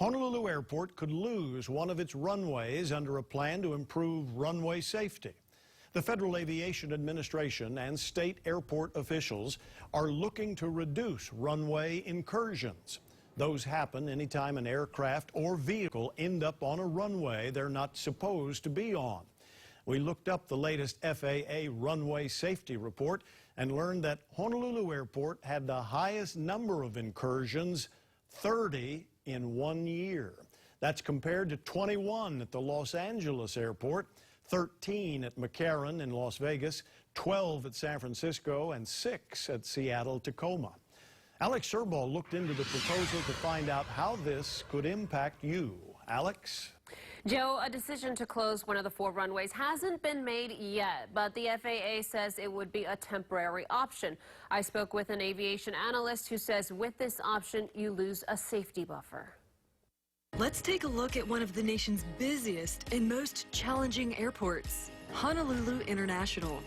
Honolulu Airport could lose one of its runways under a plan to improve runway safety. The Federal Aviation Administration and state airport officials are looking to reduce runway incursions. Those happen anytime an aircraft or vehicle end up on a runway they're not supposed to be on. We looked up the latest FAA runway safety report and learned that Honolulu Airport had the highest number of incursions, 30 in 1 year. That's compared to 21 at the Los Angeles Airport, 13 at McCarran in Las Vegas, 12 at San Francisco, and 6 at Seattle-Tacoma. Alex Serbaugh looked into the proposal to find out how this could impact you. Alex? Joe, a decision to close one of the 4 runways hasn't been made yet, but the FAA says it would be a temporary option. I spoke with an aviation analyst who says with this option, you lose a safety buffer. Let's take a look at one of the nation's busiest and most challenging airports, Honolulu International.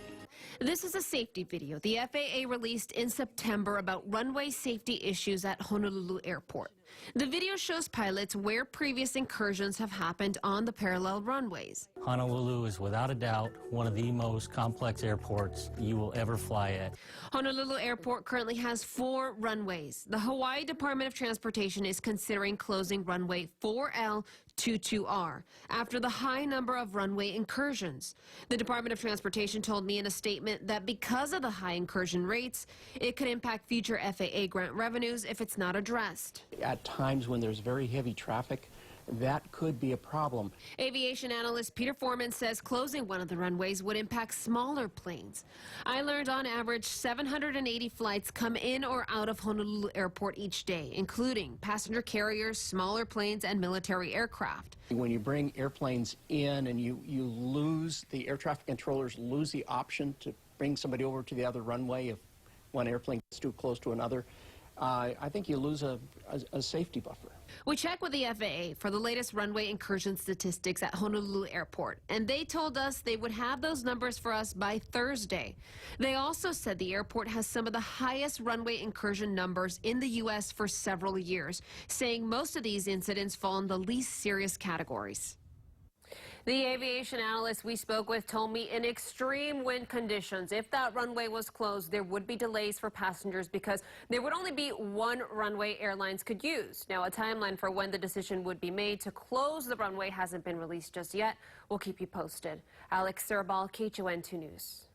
This is a safety video the FAA released in September about runway safety issues at Honolulu Airport. The video shows pilots where previous incursions have happened on the parallel runways. Honolulu is without a doubt one of the most complex airports you will ever fly at. Honolulu Airport currently has 4 runways. The Hawaii Department of Transportation is considering closing runway 4L22R after the high number of runway incursions. The Department of Transportation told me in a statement that because of the high incursion rates, it could impact future FAA grant revenues if it's not addressed. At times when there's very heavy traffic, that could be a problem. Aviation analyst Peter Foreman says closing one of the runways would impact smaller planes. I learned on average 780 flights come in or out of Honolulu Airport each day, including passenger carriers, smaller planes, and military aircraft. When you bring airplanes in and you lose, the air traffic controllers lose the option to bring somebody over to the other runway if one airplane gets too close to another. I think you lose a safety buffer. We checked with the FAA for the latest runway incursion statistics at Honolulu Airport, and they told us they would have those numbers for us by Thursday. They also said the airport has some of the highest runway incursion numbers in the U.S. for several years, saying most of these incidents fall in the least serious categories. The aviation analyst we spoke with told me in extreme wind conditions, if that runway was closed, there would be delays for passengers because there would only be 1 runway airlines could use. Now, a timeline for when the decision would be made to close the runway hasn't been released just yet. We'll keep you posted. Alex Serbaugh, KHON2 News.